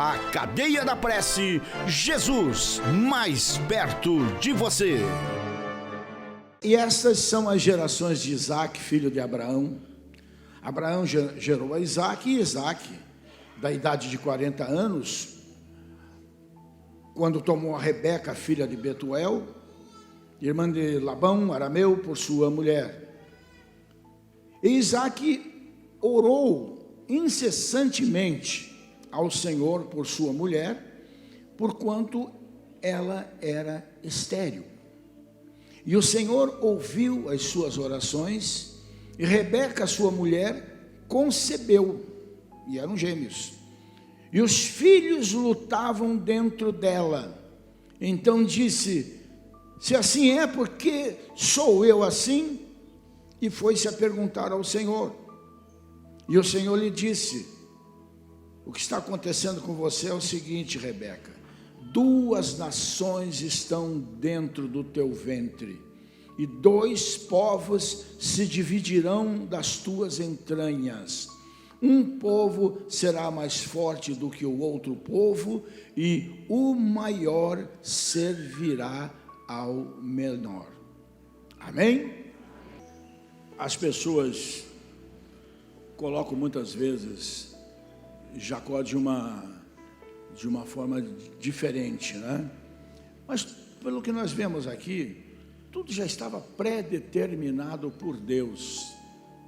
A Cadeia da Prece, Jesus mais perto de você. E estas são as gerações de Isaque, filho de Abraão. Abraão gerou a Isaque, e Isaque, da idade de 40 anos, quando tomou a Rebeca, filha de Betuel, irmã de Labão, arameu, por sua mulher. E Isaque orou incessantemente ao Senhor por sua mulher, porquanto ela era estéril. E o Senhor ouviu as suas orações, e Rebeca, sua mulher, concebeu, e eram gêmeos. E os filhos lutavam dentro dela. Então disse: se assim é, por que sou eu assim? E foi-se a perguntar ao Senhor. E o Senhor lhe disse: o que está acontecendo com você é o seguinte, Rebeca: 2 nações estão dentro do teu ventre, e 2 povos se dividirão das tuas entranhas. Um povo será mais forte do que o outro povo, e o maior servirá ao menor. Amém? As pessoas colocam muitas vezes Jacó de uma forma diferente, né? Mas pelo que nós vemos aqui, tudo já estava pré-determinado por Deus.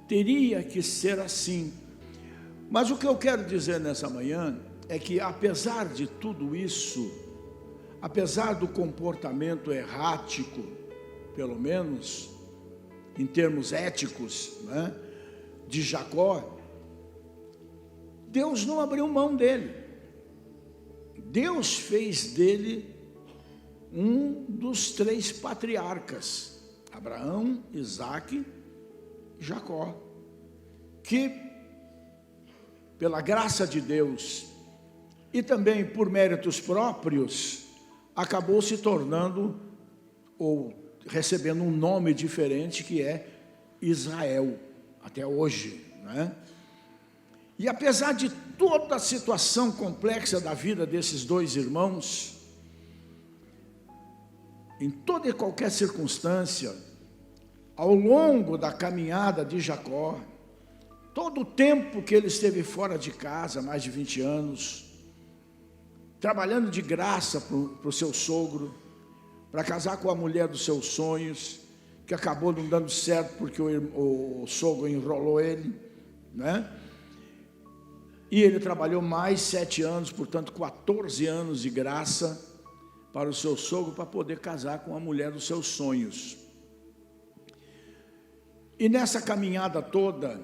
Teria que ser assim. Mas o que eu quero dizer nessa manhã é que, apesar de tudo isso, apesar do comportamento errático, pelo menos em termos éticos, né, de Jacó, Deus não abriu mão dele. Deus fez dele um dos 3 patriarcas, Abraão, Isaque e Jacó, que pela graça de Deus e também por méritos próprios, acabou se tornando ou recebendo um nome diferente, que é Israel, até hoje, né? E apesar de toda a situação complexa da vida desses 2 irmãos, em toda e qualquer circunstância, ao longo da caminhada de Jacó, todo o tempo que ele esteve fora de casa, mais de 20 anos, trabalhando de graça para o seu sogro, para casar com a mulher dos seus sonhos, que acabou não dando certo porque o sogro enrolou ele, né? E ele trabalhou mais 7 anos, portanto 14 anos de graça para o seu sogro, para poder casar com a mulher dos seus sonhos. E nessa caminhada toda,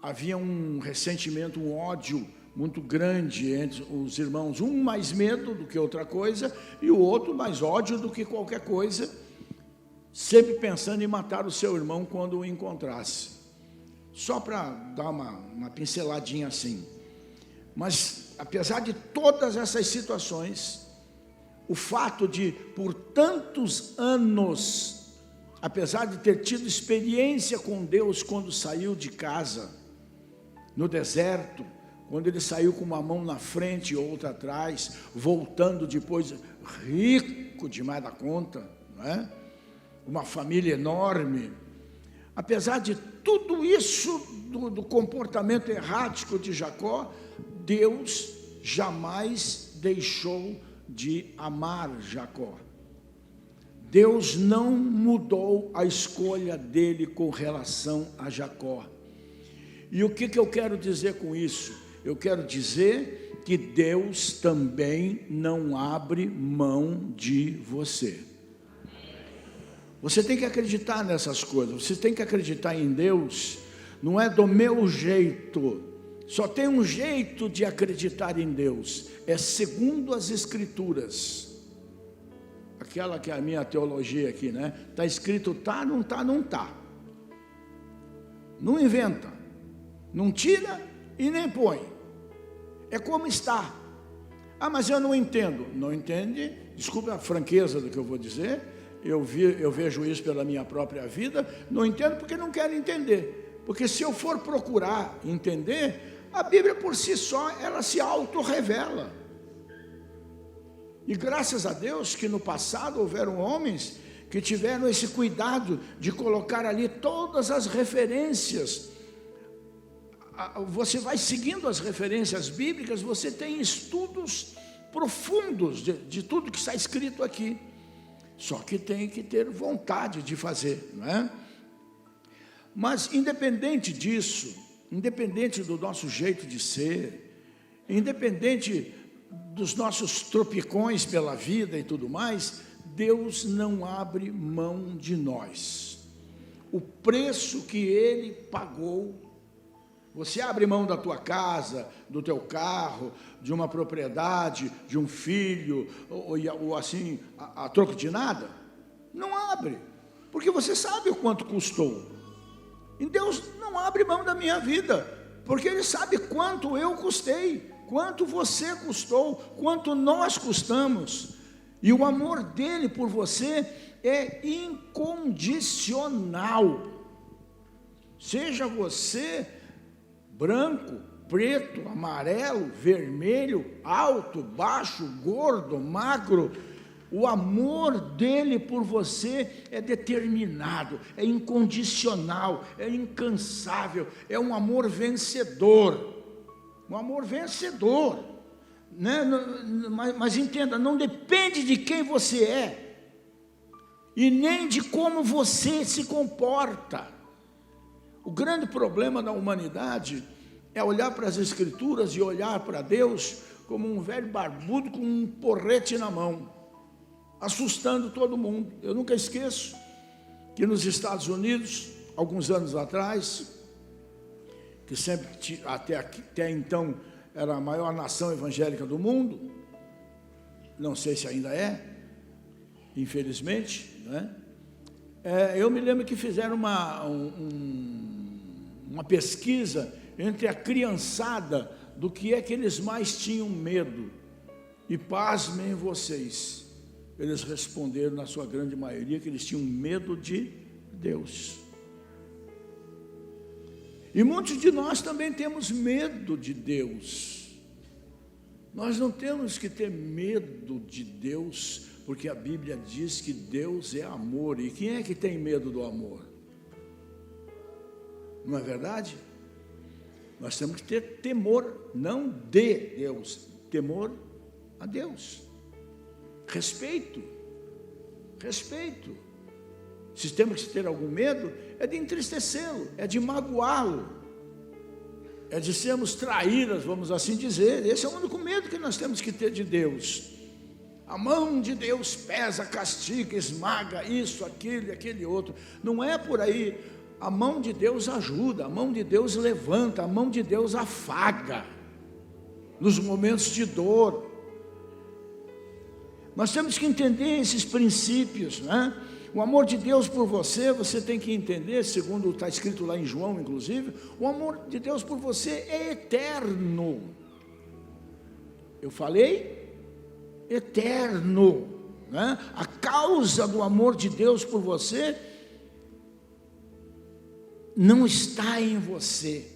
havia um ressentimento, um ódio muito grande entre os irmãos, um mais medo do que outra coisa, e o outro mais ódio do que qualquer coisa, sempre pensando em matar o seu irmão quando o encontrasse. Só para dar uma pinceladinha assim. Mas, apesar de todas essas situações, o fato de, por tantos anos, apesar de ter tido experiência com Deus quando saiu de casa, no deserto, quando ele saiu com uma mão na frente e outra atrás, voltando depois rico demais da conta, não é? Uma família enorme. Apesar de tudo isso, do comportamento errático de Jacó, Deus jamais deixou de amar Jacó. Deus não mudou a escolha dele com relação a Jacó. E o que eu quero dizer com isso? Eu quero dizer que Deus também não abre mão de você. Você tem que acreditar nessas coisas, você tem que acreditar em Deus, não é do meu jeito, só tem um jeito de acreditar em Deus, é segundo as Escrituras, aquela que é a minha teologia aqui, né? Está escrito tá, não tá, não tá, não inventa, não tira e nem põe, é como está. Ah, mas eu não entendo. Não entende? Desculpe a franqueza do que eu vou dizer, eu vejo isso pela minha própria vida, não entendo porque não quero entender, porque se eu for procurar entender, a Bíblia por si só, ela se autorrevela. E graças a Deus que no passado houveram homens que tiveram esse cuidado de colocar ali todas as referências. Você vai seguindo as referências bíblicas, você tem estudos profundos de tudo que está escrito aqui. Só que tem que ter vontade de fazer, não é? Mas independente disso, independente do nosso jeito de ser, independente dos nossos tropicões pela vida e tudo mais, Deus não abre mão de nós. O preço que Ele pagou. Você abre mão da tua casa, do teu carro, de uma propriedade, de um filho, ou assim, a troco de nada? Não abre, porque você sabe o quanto custou. E Deus não abre mão da minha vida, porque Ele sabe quanto eu custei, quanto você custou, quanto nós custamos. E o amor dele por você é incondicional. Seja você branco, preto, amarelo, vermelho, alto, baixo, gordo, magro, o amor dele por você é determinado, é incondicional, é incansável, é um amor vencedor. Um amor vencedor, né? Mas entenda, não depende de quem você é, e nem de como você se comporta. O grande problema da humanidade é olhar para as Escrituras e olhar para Deus como um velho barbudo com um porrete na mão, assustando todo mundo. Eu nunca esqueço que nos Estados Unidos, alguns anos atrás, que sempre, até então, era a maior nação evangélica do mundo, não sei se ainda é, infelizmente, né? Eu me lembro que fizeram uma pesquisa entre a criançada do que é que eles mais tinham medo, e pasmem vocês, eles responderam na sua grande maioria que eles tinham medo de Deus. E muitos de nós também temos medo de Deus. Nós não temos que ter medo de Deus, porque a Bíblia diz que Deus é amor. E quem é que tem medo do amor? Não é verdade? Nós temos que ter temor, não de Deus, temor a Deus. Respeito. Se temos que ter algum medo, é de entristecê-lo, é de magoá-lo, é de sermos traíras, vamos assim dizer. Esse é o único medo que nós temos que ter de Deus. A mão de Deus pesa, castiga, esmaga, isso, aquilo e aquele outro. Não é por aí. A mão de Deus ajuda, a mão de Deus levanta, a mão de Deus afaga nos momentos de dor. Nós temos que entender esses princípios, né? O amor de Deus por você, você tem que entender, segundo está escrito lá em João, inclusive, o amor de Deus por você é eterno. Eu falei? Eterno, né? A causa do amor de Deus por você não está em você.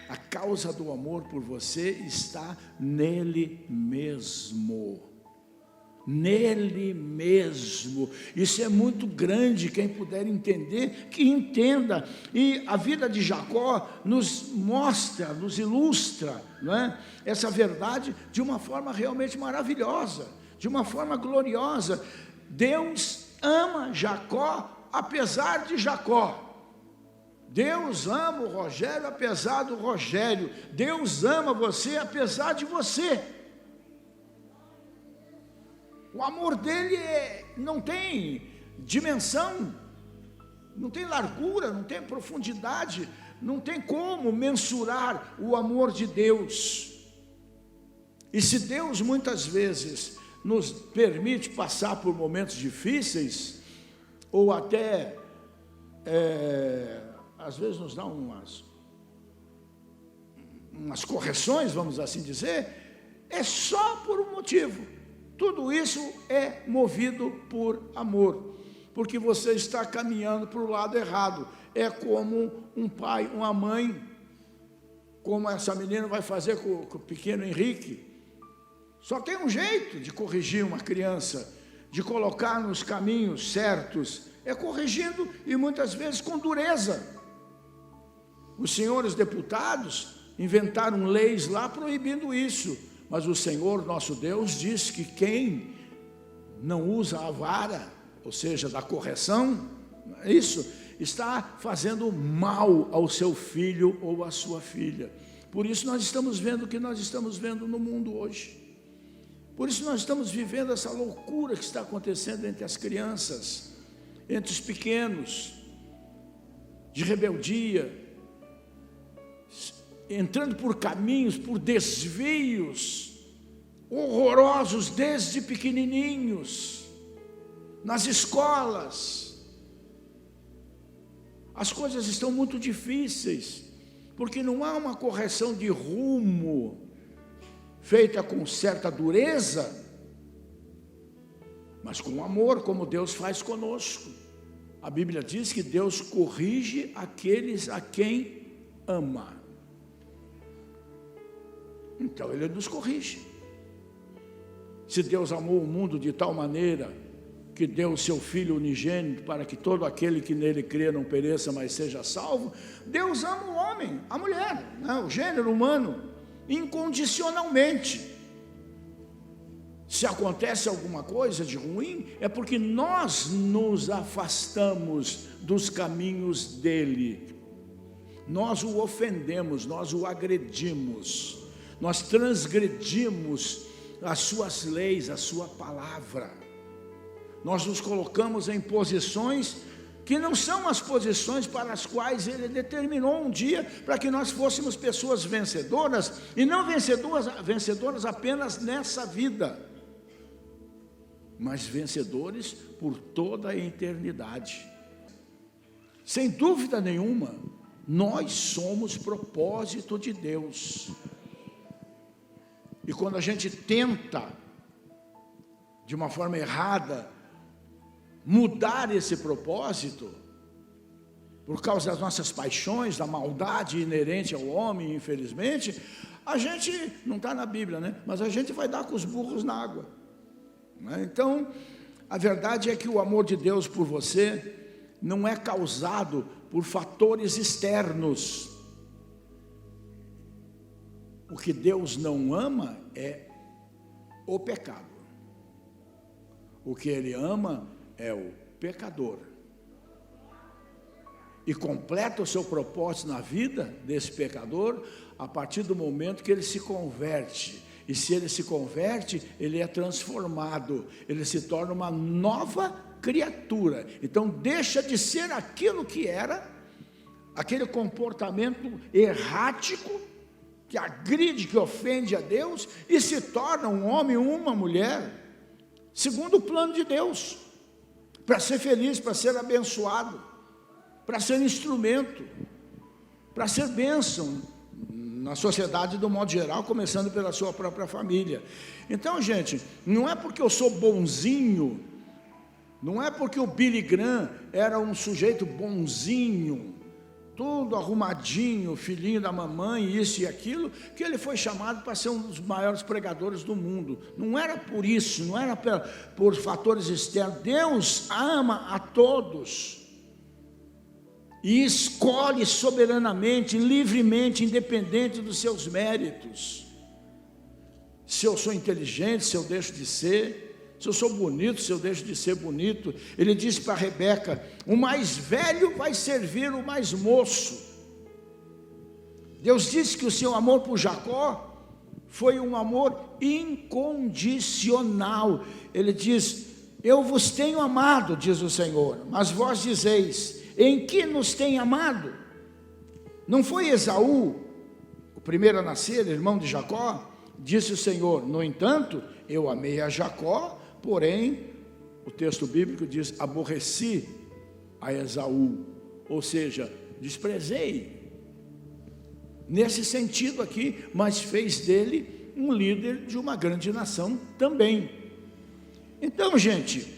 A causa do amor por você está nele mesmo. Nele mesmo. Isso é muito grande. Quem puder entender, que entenda. E a vida de Jacó nos mostra, nos ilustra, não é? Essa verdade de uma forma realmente maravilhosa, de uma forma gloriosa. Deus ama Jacó apesar de Jacó. Deus ama o Rogério apesar do Rogério. Deus ama você apesar de você. O amor dele não tem dimensão, não tem largura, não tem profundidade, não tem como mensurar o amor de Deus. E se Deus muitas vezes nos permite passar por momentos difíceis, ou até, às vezes nos dá umas correções, vamos assim dizer, é só por um motivo. Tudo isso é movido por amor, porque você está caminhando para o lado errado. É como um pai, uma mãe como essa menina vai fazer com o pequeno Henrique. Só tem um jeito de corrigir uma criança, de colocar nos caminhos certos, é corrigindo, e muitas vezes com dureza. Os senhores deputados inventaram leis lá proibindo isso, mas o Senhor nosso Deus diz que quem não usa a vara, ou seja, da correção, isso está fazendo mal ao seu filho ou à sua filha. Por isso nós estamos vendo o que nós estamos vendo no mundo hoje. Por isso nós estamos vivendo essa loucura que está acontecendo entre as crianças, entre os pequenos, de rebeldia, entrando por caminhos, por desvios horrorosos desde pequenininhos, nas escolas. As coisas estão muito difíceis, porque não há uma correção de rumo feita com certa dureza, mas com amor, como Deus faz conosco. A Bíblia diz que Deus corrige aqueles a quem ama. Então Ele nos corrige. Se Deus amou o mundo de tal maneira que deu o seu Filho unigênito para que todo aquele que nele crê não pereça, mas seja salvo, Deus ama o homem, a mulher, né? O gênero humano, incondicionalmente. Se acontece alguma coisa de ruim, é porque nós nos afastamos dos caminhos dele. Nós o ofendemos, nós o agredimos, nós transgredimos as suas leis, a sua palavra. Nós nos colocamos em posições que não são as posições para as quais Ele determinou um dia, para que nós fôssemos pessoas vencedoras, e não vencedoras apenas nessa vida, mas vencedores por toda a eternidade. Sem dúvida nenhuma, nós somos propósito de Deus. E quando a gente tenta, de uma forma errada, mudar esse propósito, por causa das nossas paixões, da maldade inerente ao homem, infelizmente, a gente, não está na Bíblia, né? Mas a gente vai dar com os burros na água, né? Então, a verdade é que o amor de Deus por você não é causado por fatores externos. O que Deus não ama é o pecado. O que Ele ama é o pecador. E completa o seu propósito na vida desse pecador a partir do momento que ele se converte. E se ele se converte, ele é transformado, ele se torna uma nova criatura. Então deixa de ser aquilo que era, aquele comportamento errático, que agride, que ofende a Deus, e se torna um homem ou uma mulher, segundo o plano de Deus, para ser feliz, para ser abençoado, para ser instrumento, para ser bênção na sociedade do modo geral, começando pela sua própria família. Então, gente, não é porque eu sou bonzinho, não é porque o Billy Graham era um sujeito bonzinho, tudo arrumadinho, filhinho da mamãe, isso e aquilo, que ele foi chamado para ser um dos maiores pregadores do mundo. Não era por isso, não era por fatores externos. Deus ama a todos e escolhe soberanamente, livremente, independente dos seus méritos. Se eu sou inteligente, se eu deixo de ser, se eu sou bonito, se eu deixo de ser bonito. Ele disse para Rebeca: o mais velho vai servir o mais moço. Deus disse que o seu amor por Jacó foi um amor incondicional. Ele diz: eu vos tenho amado, diz o Senhor, mas vós dizeis: em que nos tem amado? Não foi Esaú o primeiro a nascer, irmão de Jacó? Disse o Senhor: no entanto, eu amei a Jacó, porém, o texto bíblico diz: aborreci a Esaú, ou seja, desprezei, nesse sentido aqui, mas fez dele um líder de uma grande nação também. Então, gente,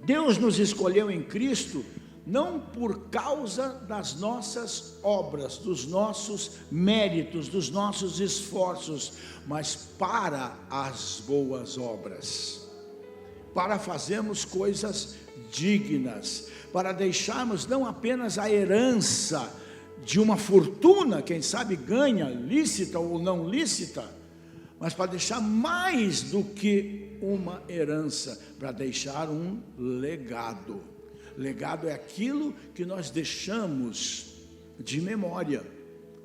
Deus nos escolheu em Cristo não por causa das nossas obras, dos nossos méritos, dos nossos esforços, mas para as boas obras, para fazermos coisas dignas, para deixarmos não apenas a herança de uma fortuna, quem sabe ganha, lícita ou não lícita, mas para deixar mais do que uma herança, para deixar um legado. Legado é aquilo que nós deixamos de memória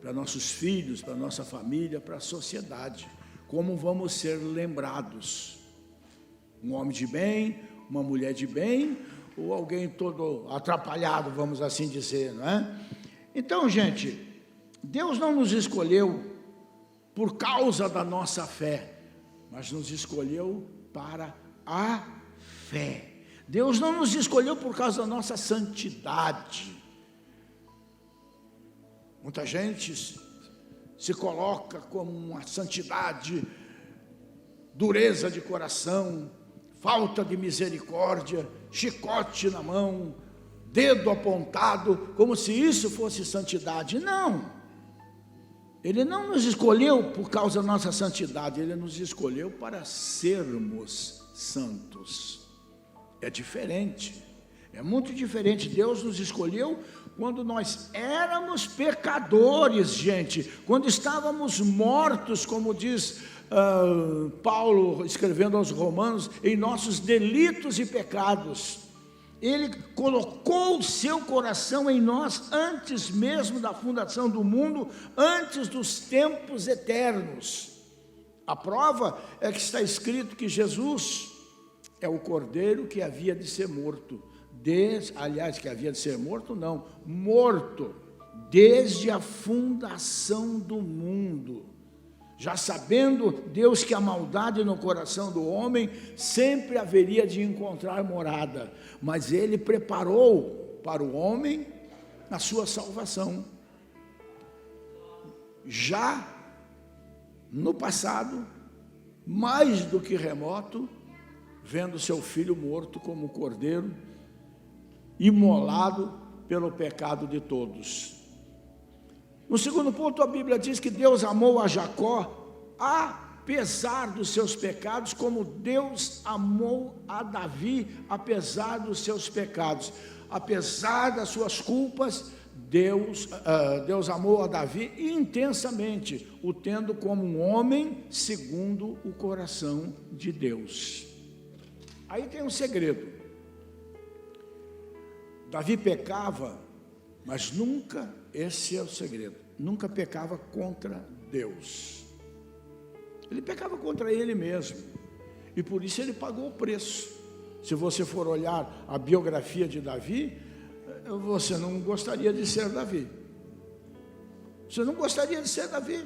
para nossos filhos, para nossa família, para a sociedade. Como vamos ser lembrados? Um homem de bem, uma mulher de bem, ou alguém todo atrapalhado, vamos assim dizer, não é? Então, gente, Deus não nos escolheu por causa da nossa fé, mas nos escolheu para a fé. Deus não nos escolheu por causa da nossa santidade. Muita gente se coloca como uma santidade, dureza de coração, falta de misericórdia, chicote na mão, dedo apontado, como se isso fosse santidade. Não, Ele não nos escolheu por causa da nossa santidade, Ele nos escolheu para sermos santos. É diferente, é muito diferente. Deus nos escolheu quando nós éramos pecadores, gente, quando estávamos mortos, como diz Paulo, escrevendo aos Romanos, em nossos delitos e pecados. Ele colocou o seu coração em nós antes mesmo da fundação do mundo, antes dos tempos eternos. A prova é que está escrito que Jesus é o cordeiro que havia de ser morto, que havia de ser morto não, morto, desde a fundação do mundo. Já sabendo Deus que a maldade no coração do homem sempre haveria de encontrar morada, mas Ele preparou para o homem a sua salvação. Já no passado, mais do que remoto, vendo seu filho morto como cordeiro, imolado pelo pecado de todos. No segundo ponto, a Bíblia diz que Deus amou a Jacó, apesar dos seus pecados, como Deus amou a Davi, apesar dos seus pecados. Apesar das suas culpas, Deus amou a Davi intensamente, o tendo como um homem segundo o coração de Deus. Aí tem um segredo. Davi pecava, mas nunca, esse é o segredo, nunca pecava contra Deus. Ele pecava contra ele mesmo, e por isso ele pagou o preço. Se você for olhar a biografia de Davi, você não gostaria de ser Davi. Você não gostaria de ser Davi.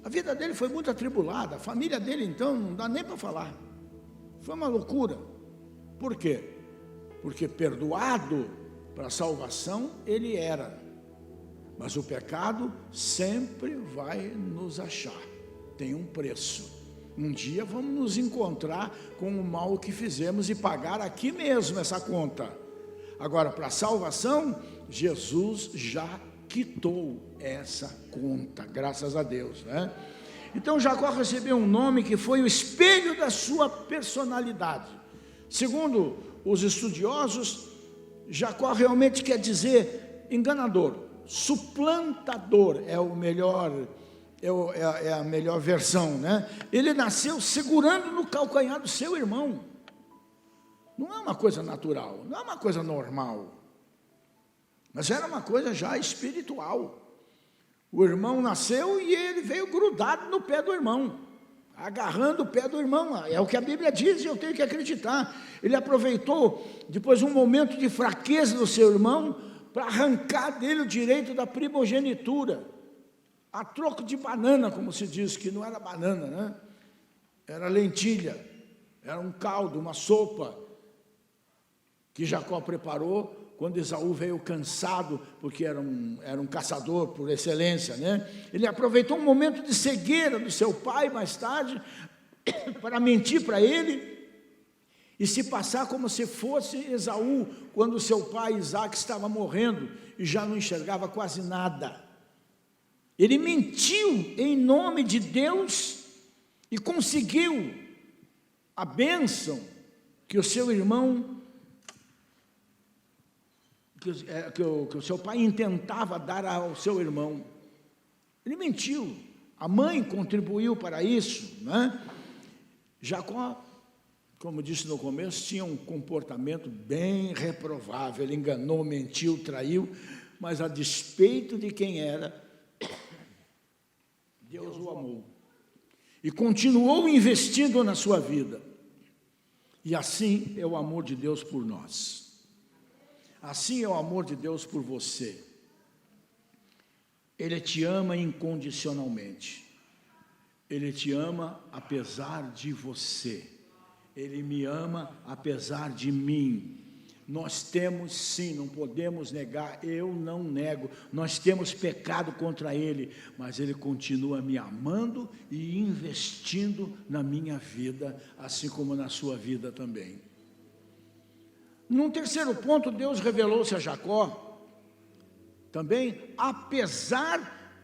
A vida dele foi muito atribulada, a família dele então não dá nem para falar. Foi uma loucura. Por quê? Porque perdoado para a salvação ele era, mas o pecado sempre vai nos achar, tem um preço. Um dia vamos nos encontrar com o mal que fizemos e pagar aqui mesmo essa conta. Agora, para a salvação, Jesus já quitou essa conta, graças a Deus, né? Então Jacó recebeu um nome que foi o espelho da sua personalidade. Segundo os estudiosos, Jacó realmente quer dizer enganador, suplantador, é a melhor versão, né? Ele nasceu segurando no calcanhar do seu irmão. Não é uma coisa natural, não é uma coisa normal, mas era uma coisa já espiritual. O irmão nasceu e ele veio grudado no pé do irmão, agarrando o pé do irmão. É o que a Bíblia diz e eu tenho que acreditar. Ele aproveitou depois um momento de fraqueza do seu irmão para arrancar dele o direito da primogenitura, a troco de banana, como se diz, que não era banana, né? Era lentilha, era um caldo, uma sopa que Jacó preparou quando Esaú veio cansado, porque era um caçador por excelência, né? Ele aproveitou um momento de cegueira do seu pai mais tarde para mentir para ele e se passar como se fosse Esaú, quando seu pai Isaque estava morrendo e já não enxergava quase nada. Ele mentiu em nome de Deus e conseguiu a bênção que o seu irmão, que o seu pai intentava dar ao seu irmão. Ele mentiu. A mãe contribuiu para isso, né? Jacó, como disse no começo, tinha um comportamento bem reprovável. Ele enganou, mentiu, traiu, mas a despeito de quem era, Deus o amou e continuou investindo na sua vida. E assim é o amor de Deus por nós. Assim é o amor de Deus por você. Ele te ama incondicionalmente. Ele te ama apesar de você. Ele me ama apesar de mim. Nós temos sim, não podemos negar, eu não nego, nós temos pecado contra Ele, mas Ele continua me amando e investindo na minha vida, assim como na sua vida também. Num terceiro ponto, Deus revelou-se a Jacó, também, apesar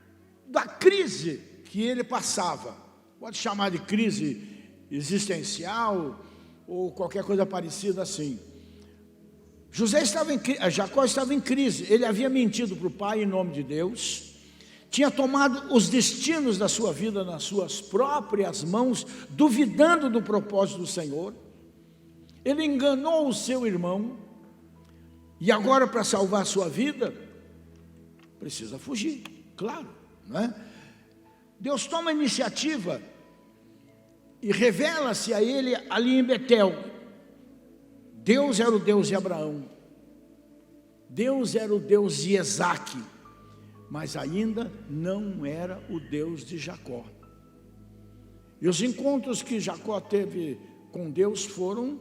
da crise que ele passava, pode chamar de crise existencial, ou qualquer coisa parecida assim. Jacó estava em crise, ele havia mentido para o pai em nome de Deus, tinha tomado os destinos da sua vida nas suas próprias mãos, duvidando do propósito do Senhor. Ele enganou o seu irmão, e agora, para salvar a sua vida, precisa fugir, claro, não é? Deus toma a iniciativa e revela-se a ele ali em Betel. Deus era o Deus de Abraão, Deus era o Deus de Isaque, mas ainda não era o Deus de Jacó. E os encontros que Jacó teve com Deus foram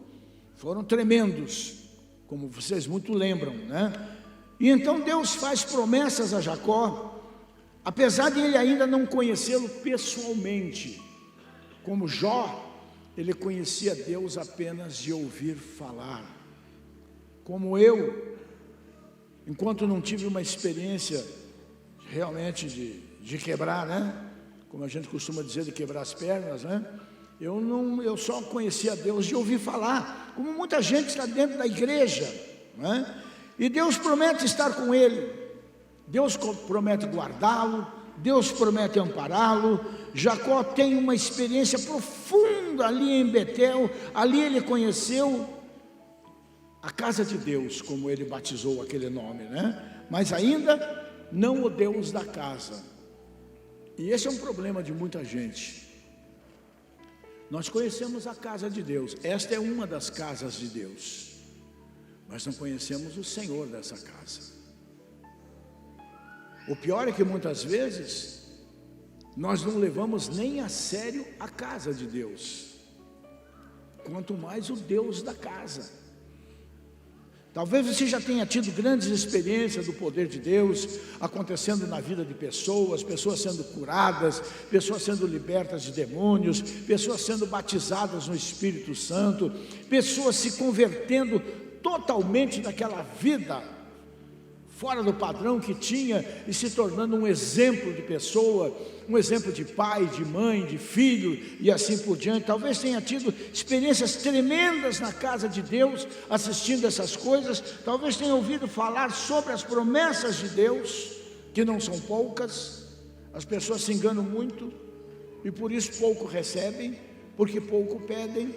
tremendos, como vocês muito lembram, né? E então Deus faz promessas a Jacó, apesar de ele ainda não conhecê-lo pessoalmente. Como Jó, ele conhecia Deus apenas de ouvir falar. Como eu, enquanto não tive uma experiência realmente de quebrar, né? Como a gente costuma dizer, de quebrar as pernas, né? Eu só conhecia Deus de ouvir falar, como muita gente está dentro da igreja, né? E Deus promete estar com ele, Deus promete guardá-lo, Deus promete ampará-lo. Jacó tem uma experiência profunda ali em Betel. Ali ele conheceu a casa de Deus, como ele batizou aquele nome, né? Mas ainda não o Deus da casa. E esse é um problema de muita gente. Nós conhecemos a casa de Deus, esta é uma das casas de Deus, mas não conhecemos o Senhor dessa casa. O pior é que muitas vezes nós não levamos nem a sério a casa de Deus, quanto mais o Deus da casa. Talvez você já tenha tido grandes experiências do poder de Deus acontecendo na vida de pessoas sendo curadas, pessoas sendo libertas de demônios, pessoas sendo batizadas no Espírito Santo, pessoas se convertendo totalmente daquela vida fora do padrão que tinha e se tornando um exemplo de pessoa, um exemplo de pai, de mãe, de filho e assim por diante. Talvez tenha tido experiências tremendas na casa de Deus, assistindo essas coisas. Talvez tenha ouvido falar sobre as promessas de Deus, que não são poucas. As pessoas se enganam muito e por isso pouco recebem, porque pouco pedem,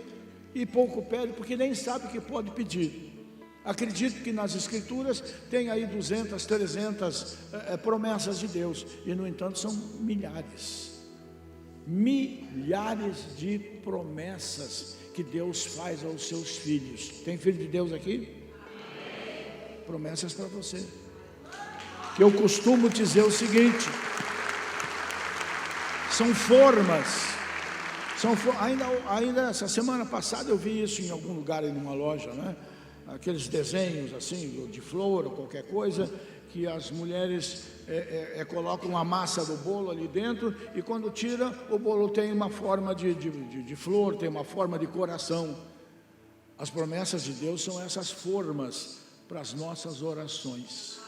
e pouco pedem porque nem sabem o que pode pedir. Acredito que nas Escrituras tem aí 200, 300 promessas de Deus, e no entanto são milhares de promessas que Deus faz aos seus filhos. Tem filho de Deus aqui? Amém. Promessas para você, que eu costumo dizer o seguinte: são formas, ainda essa semana passada eu vi isso em algum lugar, em uma loja, né? Aqueles desenhos assim, de flor ou qualquer coisa, que as mulheres colocam a massa do bolo ali dentro, e quando tira, o bolo tem uma forma de flor, tem uma forma de coração. As promessas de Deus são essas formas para as nossas orações.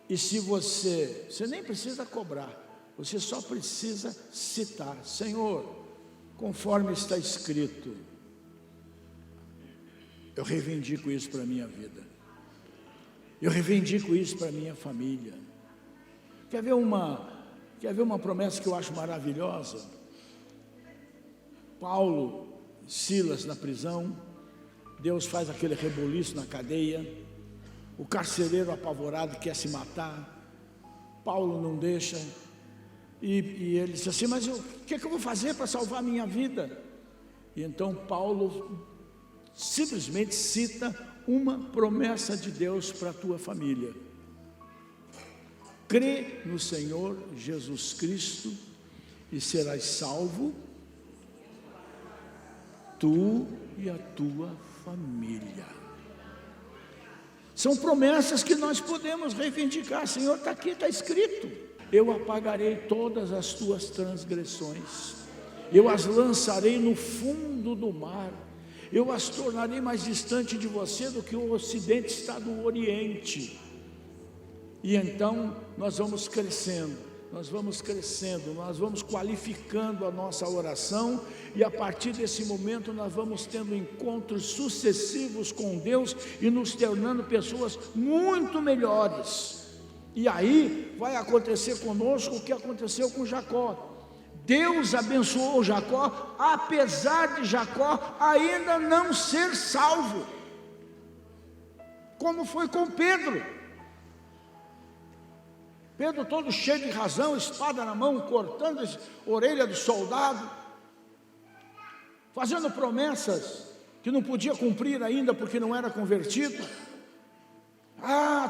E se você nem precisa cobrar, você só precisa citar: Senhor, conforme está escrito, eu reivindico isso para a minha vida, eu reivindico isso para a minha família. Quer ver uma promessa que eu acho maravilhosa? Paulo, Silas na prisão, Deus faz aquele rebuliço na cadeia, o carcereiro apavorado quer se matar, Paulo não deixa, e ele diz assim: mas o que é que eu vou fazer para salvar a minha vida? E então Paulo simplesmente cita uma promessa de Deus para a tua família: crê no Senhor Jesus Cristo e serás salvo, tu e a tua família. São promessas que nós podemos reivindicar. Senhor, está aqui, está escrito: eu apagarei todas as tuas transgressões, eu as lançarei no fundo do mar, eu as tornarei mais distante de você do que o ocidente está do oriente. E então nós vamos crescendo, nós vamos qualificando a nossa oração, e a partir desse momento nós vamos tendo encontros sucessivos com Deus e nos tornando pessoas muito melhores. E aí vai acontecer conosco o que aconteceu com Jacó. Deus abençoou Jacó, apesar de Jacó ainda não ser salvo, como foi com Pedro. Pedro, todo cheio de razão, espada na mão, cortando a orelha do soldado, fazendo promessas que não podia cumprir ainda porque não era convertido.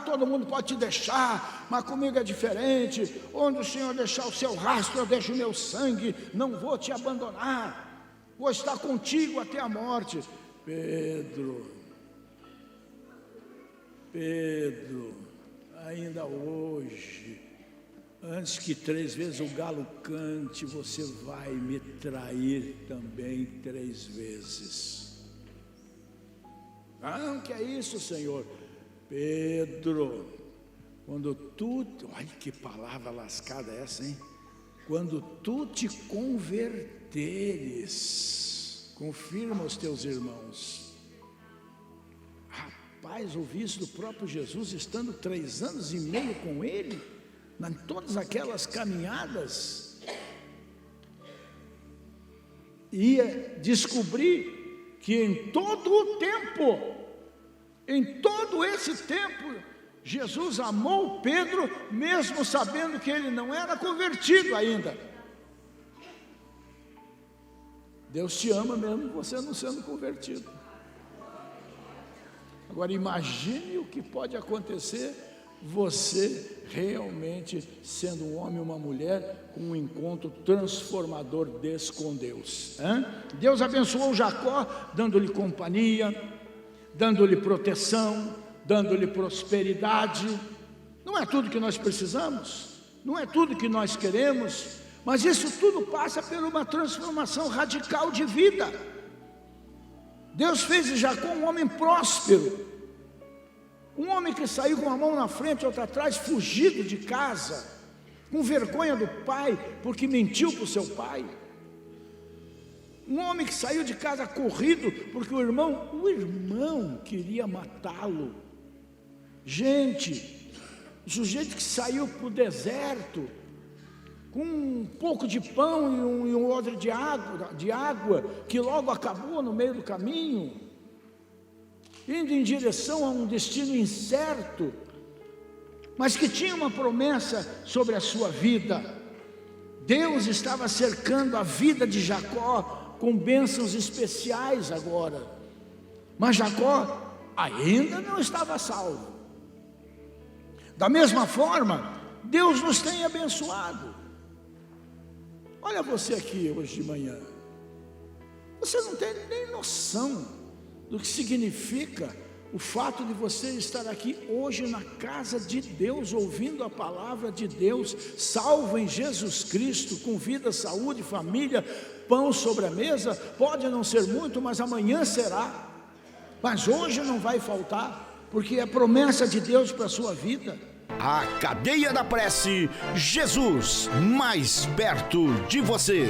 Todo mundo pode te deixar, mas comigo é diferente. Onde o Senhor deixar o seu rastro, eu deixo o meu sangue. Não vou te abandonar, vou estar contigo até a morte. Pedro, ainda hoje, antes que 3 vezes o galo cante, você vai me trair também 3 vezes. Não, que é isso, Senhor? Pedro, quando tu, olha que palavra lascada essa, hein? Quando tu te converteres, confirma os teus irmãos. Rapaz, ouvi isso do próprio Jesus, estando 3 anos e meio com ele, em todas aquelas caminhadas, ia descobrir que em todo esse tempo, Jesus amou Pedro, mesmo sabendo que ele não era convertido ainda. Deus te ama mesmo você não sendo convertido. Agora imagine o que pode acontecer você realmente sendo um homem ou uma mulher com um encontro transformador desse com Deus. Deus abençoou Jacó, dando-lhe companhia, dando-lhe proteção, dando-lhe prosperidade. Não é tudo que nós precisamos, não é tudo que nós queremos, mas isso tudo passa por uma transformação radical de vida. Deus fez de Jacó um homem próspero, um homem que saiu com uma mão na frente e outra atrás, fugido de casa, com vergonha do pai, porque mentiu para o seu pai. Um homem que saiu de casa corrido, porque o irmão queria matá-lo. Gente, o sujeito que saiu para o deserto, com um pouco de pão e um odre de água, que logo acabou no meio do caminho, indo em direção a um destino incerto, mas que tinha uma promessa sobre a sua vida. Deus estava cercando a vida de Jacó com bênçãos especiais agora, mas Jacó ainda não estava salvo. Da mesma forma, Deus nos tem abençoado. Olha você aqui hoje de manhã, você não tem nem noção do que significa O fato de você estar aqui hoje na casa de Deus, ouvindo a palavra de Deus, salvo em Jesus Cristo, com vida, saúde, família, pão sobre a mesa, pode não ser muito, mas amanhã será. Mas hoje não vai faltar, porque é promessa de Deus para a sua vida. A Cadeia da Prece, Jesus mais perto de você.